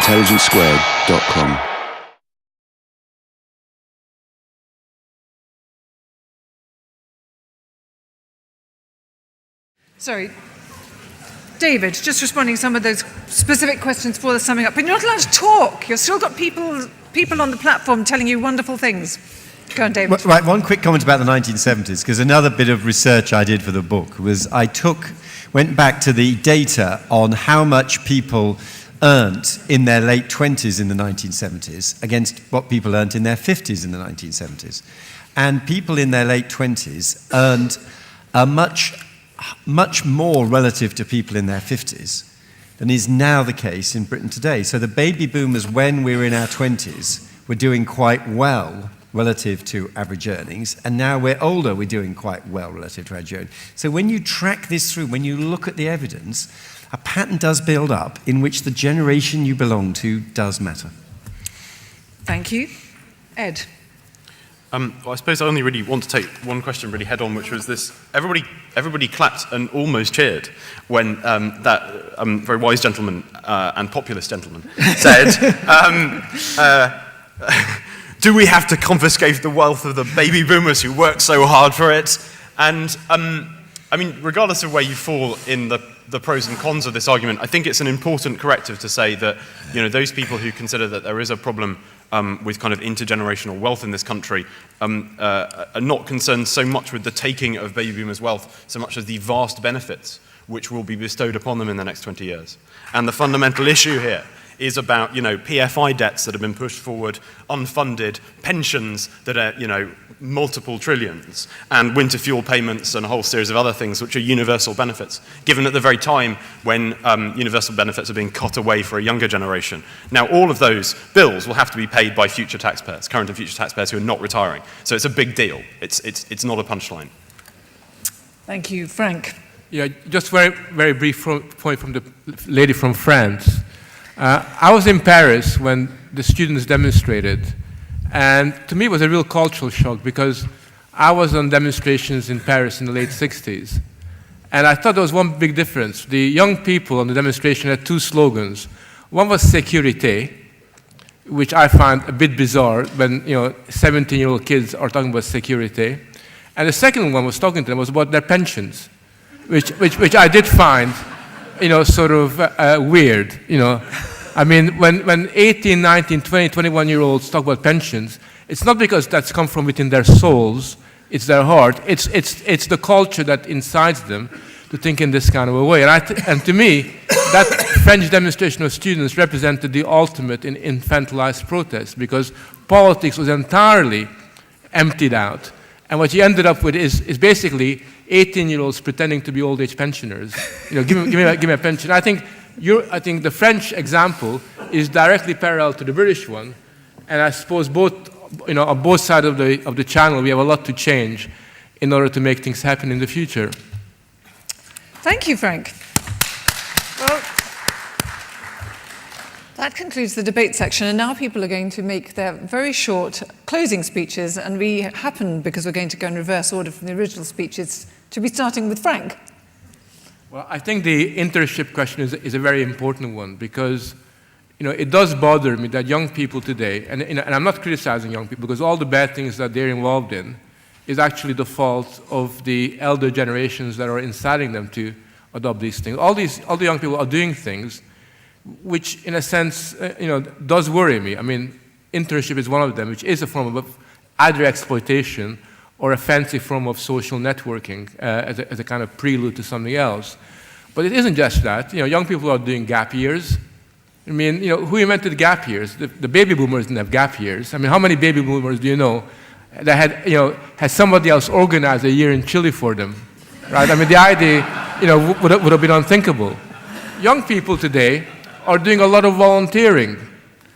intelligencesquared.com. Sorry. David, just responding to some of those specific questions for the summing up. But you're not allowed to talk. You've still got people on the platform telling you wonderful things. Go on, David. Right, one quick comment about the 1970s, because another bit of research I did for the book was went back to the data on how much people earned in their late 20s in the 1970s against what people earned in their 50s in the 1970s. And people in their late 20s earned a much more relative to people in their 50s than is now the case in Britain today. So the baby boomers, when we were in our 20s, were doing quite well relative to average earnings, and now we're older, we're doing quite well relative to average earnings. So when you track this through, when you look at the evidence, a pattern does build up in which the generation you belong to does matter. Thank you. Ed. Well, I suppose I only really want to take one question really head on, which was this. Everybody clapped and almost cheered when that very wise gentleman and populist gentleman said, do we have to confiscate the wealth of the baby boomers who worked so hard for it? And I mean, regardless of where you fall in the pros and cons of this argument, I think it's an important corrective to say that, you know, those people who consider that there is a problem with kind of intergenerational wealth in this country are not concerned so much with the taking of baby boomers' wealth so much as the vast benefits which will be bestowed upon them in the next 20 years. And the fundamental issue here is about, you know, PFI debts that have been pushed forward, unfunded pensions that are, you know, multiple trillions, and winter fuel payments and a whole series of other things which are universal benefits, given at the very time when universal benefits are being cut away for a younger generation. Now, all of those bills will have to be paid by future taxpayers, current and future taxpayers who are not retiring. So it's a big deal. It's not a punchline. Thank you. Frank. Yeah, just very brief point from the lady from France. I was in Paris when the students demonstrated, and to me it was a real cultural shock because I was on demonstrations in Paris in the late 60s, and I thought there was one big difference. The young people on the demonstration had two slogans. One was sécurité, which I find a bit bizarre when, you know, 17-year-old kids are talking about sécurité, and the second one was talking to them was about their pensions, which I did find, you know, sort of weird, you know. I mean, when 18, 19, 20, 21-year-olds talk about pensions, it's not because that's come from within their souls, it's their heart, it's the culture that incites them to think in this kind of a way. And to me, that French demonstration of students represented the ultimate in infantilized protest, because politics was entirely emptied out. And what you ended up with is basically 18-year-olds pretending to be old-age pensioners. You know, give me a pension. I think the French example is directly parallel to the British one, and I suppose both, you know, on both sides of the channel, we have a lot to change in order to make things happen in the future. Thank you, Frank. Well, that concludes the debate section, and now people are going to make their very short closing speeches, and we happen, because we're going to go in reverse order from the original speeches, to be starting with Frank. Well, I think the internship question is a very important one, because, you know, it does bother me that young people today, and I'm not criticizing young people, because all the bad things that they're involved in is actually the fault of the elder generations that are inciting them to adopt these things. All the young people are doing things which, in a sense, you know, does worry me. I mean, internship is one of them, which is a form of either exploitation or a fancy form of social networking as a kind of prelude to something else. But it isn't just that. You know, young people are doing gap years. I mean, you know, who invented gap years? The baby boomers didn't have gap years. I mean, how many baby boomers do you know that had somebody else organize a year in Chile for them, right? I mean, the idea, you know, would have been unthinkable. Young people today are doing a lot of volunteering.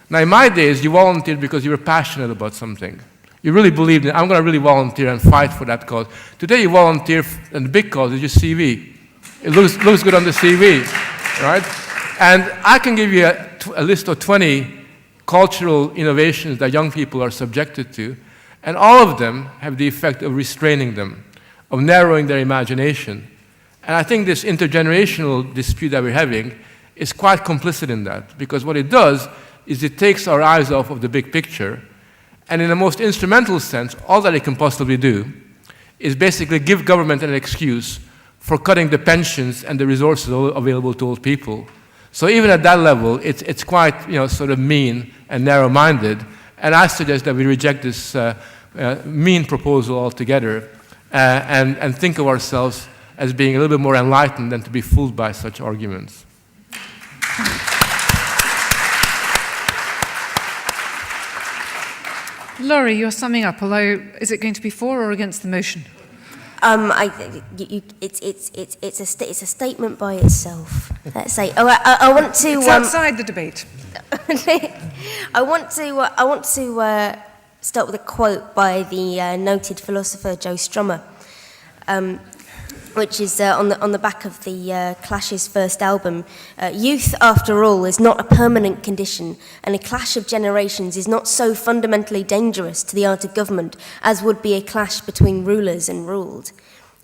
Now, in my days, you volunteered because you were passionate about something. You really believed in it. I'm going to really volunteer and fight for that cause. Today, you volunteer, and the big cause is your CV. It looks good on the CV, right? And I can give you a list of 20 cultural innovations that young people are subjected to, and all of them have the effect of restraining them, of narrowing their imagination. And I think this intergenerational dispute that we're having is quite complicit in that, because what it does is it takes our eyes off of the big picture, and in the most instrumental sense, all that it can possibly do is basically give government an excuse for cutting the pensions and the resources available to old people. So even at that level, it's quite sort of mean and narrow-minded, and I suggest that we reject this mean proposal altogether and think of ourselves as being a little bit more enlightened than to be fooled by such arguments. Laurie, you're summing up, although is it going to be for or against the motion? It's a statement by itself. Let's say. I want to. It's outside the debate. I want to start with a quote by the noted philosopher Joe Strummer, which is on the back of the Clash's first album. Youth, after all, is not a permanent condition, and a clash of generations is not so fundamentally dangerous to the art of government as would be a clash between rulers and ruled.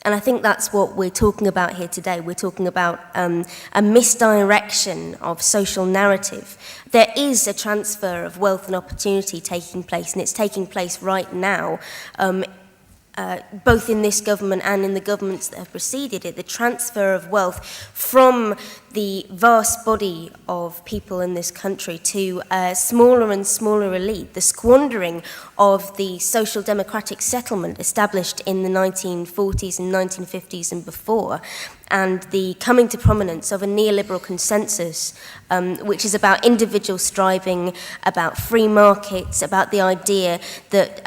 And I think that's what we're talking about here today. We're talking about a misdirection of social narrative. There is a transfer of wealth and opportunity taking place, and it's taking place right now, both in this government and in the governments that have preceded it, the transfer of wealth from the vast body of people in this country to a smaller and smaller elite, the squandering of the social democratic settlement established in the 1940s and 1950s and before, and the coming to prominence of a neoliberal consensus, which is about individual striving, about free markets, about the idea that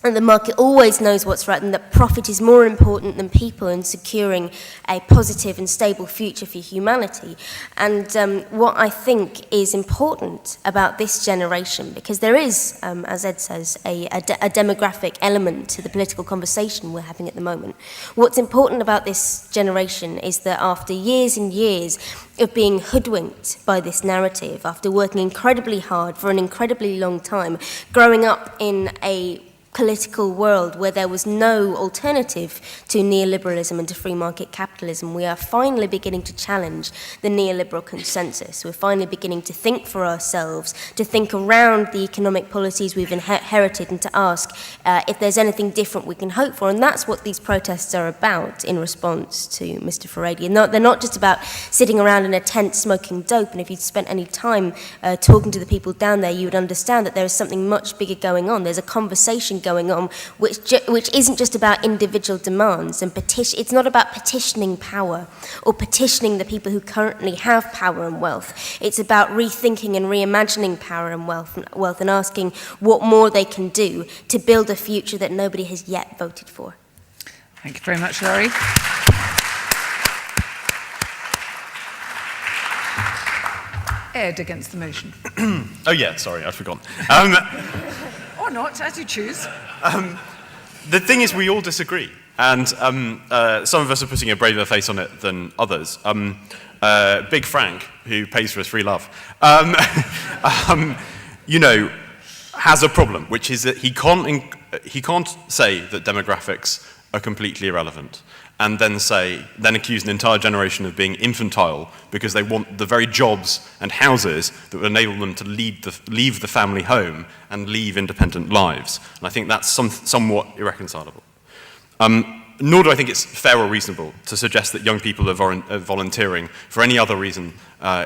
and the market always knows what's right, and that profit is more important than people in securing a positive and stable future for humanity. And what I think is important about this generation, because there is, as Ed says, a demographic element to the political conversation we're having at the moment. What's important about this generation is that after years and years of being hoodwinked by this narrative, after working incredibly hard for an incredibly long time, growing up in a political world where there was no alternative to neoliberalism and to free market capitalism, we are finally beginning to challenge the neoliberal consensus. We're finally beginning to think for ourselves, to think around the economic policies we've inherited, and to ask if there's anything different we can hope for. And that's what these protests are about in response to Mr. Faraday. They're not just about sitting around in a tent smoking dope, and if you'd spent any time talking to the people down there, you would understand that there is something much bigger going on. There's a conversation going on which isn't just about individual demands and it's not about petitioning power or petitioning the people who currently have power and wealth. It's about rethinking and reimagining power and wealth and asking what more they can do to build a future that nobody has yet voted for. Thank you very much, Laurie. Ed against the motion. Oh yeah, sorry, I'd forgotten. Or not, as you choose. The thing is, we all disagree, and some of us are putting a braver face on it than others. Big Frank, who pays for his free love, has a problem, which is that he can't say that demographics are completely irrelevant, and then accuse an entire generation of being infantile because they want the very jobs and houses that would enable them to leave the family home and leave independent lives. And I think that's somewhat irreconcilable. Nor do I think it's fair or reasonable to suggest that young people are volunteering for any other reason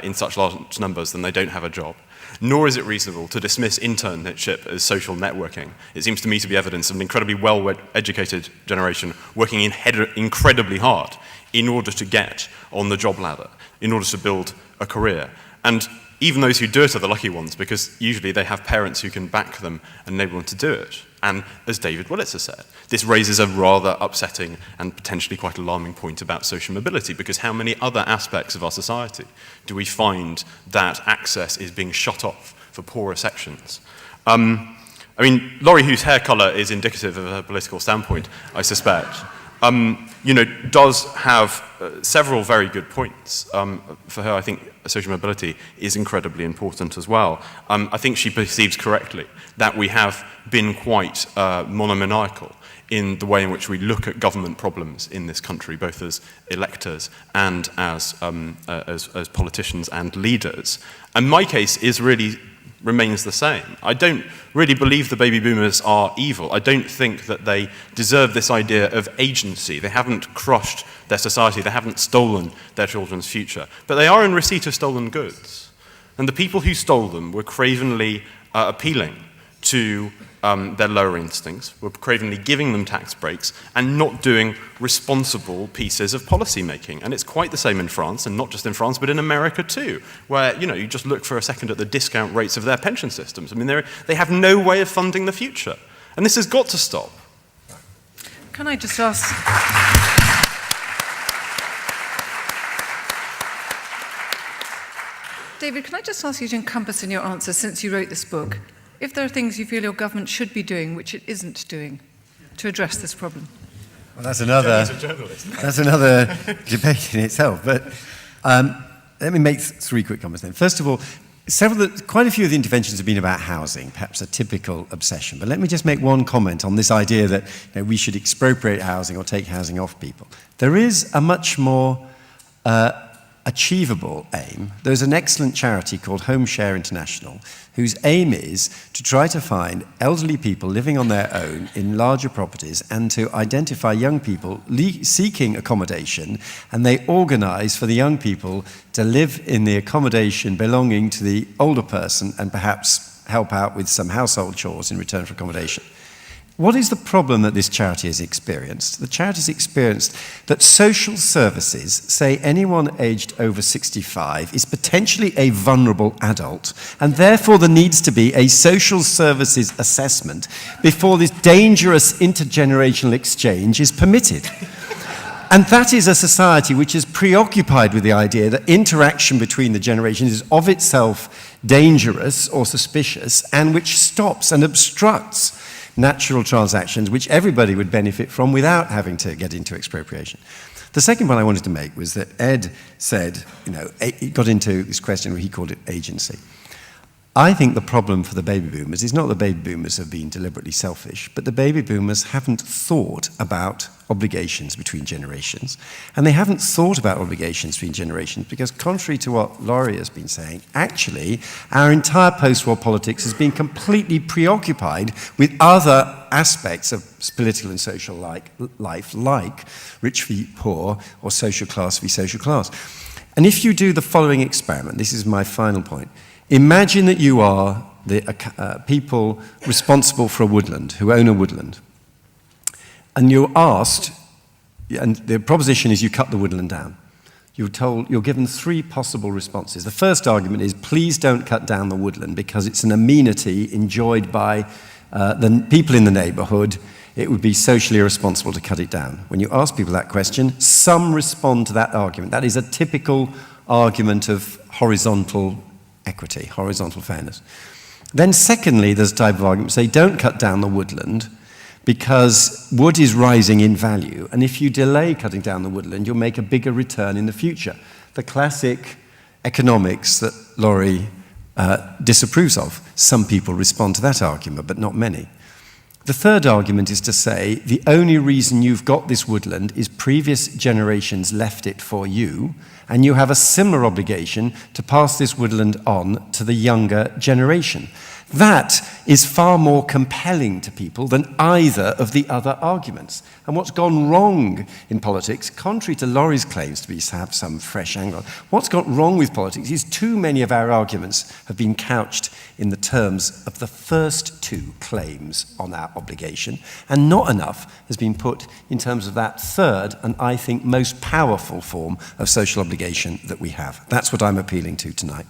in such large numbers than they don't have a job. Nor is it reasonable to dismiss internship as social networking. It seems to me to be evidence of an incredibly well-educated generation working incredibly hard in order to get on the job ladder, in order to build a career. And even those who do it are the lucky ones, because usually they have parents who can back them and enable them to do it. And as David Willits has said, this raises a rather upsetting and potentially quite alarming point about social mobility, because how many other aspects of our society do we find that access is being shut off for poorer sections? Laurie, whose hair colour is indicative of her political standpoint, I suspect, does have several very good points. For her, I think social mobility is incredibly important as well. I think she perceives correctly that we have been quite monomaniacal in the way in which we look at government problems in this country, both as electors and as politicians and leaders. And my case remains the same. I don't really believe the baby boomers are evil. I don't think that they deserve this idea of agency. They haven't crushed their society. They haven't stolen their children's future. But they are in receipt of stolen goods. And the people who stole them were cravenly appealing to their lower instincts, were cravenly giving them tax breaks and not doing responsible pieces of policy making. And it's quite the same in France, and not just in France, but in America too, where you just look for a second at the discount rates of their pension systems. I mean, they have no way of funding the future. And this has got to stop. Can I just ask... David, can I just ask you to encompass in your answer, since you wrote this book, if there are things you feel your government should be doing which it isn't doing to address this problem? Well, that's another debate in itself. But let me make three quick comments then. First of all, quite a few of the interventions have been about housing, perhaps a typical obsession. But let me just make one comment on this idea that we should expropriate housing or take housing off people. There is a much more achievable aim. There's an excellent charity called Home Share International, whose aim is to try to find elderly people living on their own in larger properties and to identify young people seeking accommodation, and they organise for the young people to live in the accommodation belonging to the older person and perhaps help out with some household chores in return for accommodation. What is the problem that this charity has experienced? The charity has experienced that social services say anyone aged over 65 is potentially a vulnerable adult, and therefore there needs to be a social services assessment before this dangerous intergenerational exchange is permitted. And that is a society which is preoccupied with the idea that interaction between the generations is of itself dangerous or suspicious, and which stops and obstructs natural transactions which everybody would benefit from without having to get into expropriation. The second point I wanted to make was that Ed said, he got into this question where he called it agency. I think the problem for the baby boomers is not that baby boomers have been deliberately selfish, but the baby boomers haven't thought about obligations between generations. And they haven't thought about obligations between generations because, contrary to what Laurie has been saying, actually, our entire post-war politics has been completely preoccupied with other aspects of political and social life, like rich v poor or social class v social class. And if you do the following experiment, this is my final point. Imagine that you are the people responsible for a woodland, who own a woodland. And you're asked, and the proposition is you cut the woodland down. You're given three possible responses. The first argument is, please don't cut down the woodland because it's an amenity enjoyed by the people in the neighborhood. It would be socially irresponsible to cut it down. When you ask people that question, some respond to that argument. That is a typical argument of horizontal equity, horizontal fairness. Then secondly, there's a type of argument, say, don't cut down the woodland because wood is rising in value, and if you delay cutting down the woodland, you'll make a bigger return in the future. The classic economics that Laurie disapproves of. Some people respond to that argument, but not many. The third argument is to say the only reason you've got this woodland is previous generations left it for you, and you have a similar obligation to pass this woodland on to the younger generation. That is far more compelling to people than either of the other arguments. And what's gone wrong in politics, contrary to Laurie's claims to have some fresh angle, what's gone wrong with politics is too many of our arguments have been couched in the terms of the first two claims on our obligation, and not enough has been put in terms of that third and, I think, most powerful form of social obligation that we have. That's what I'm appealing to tonight.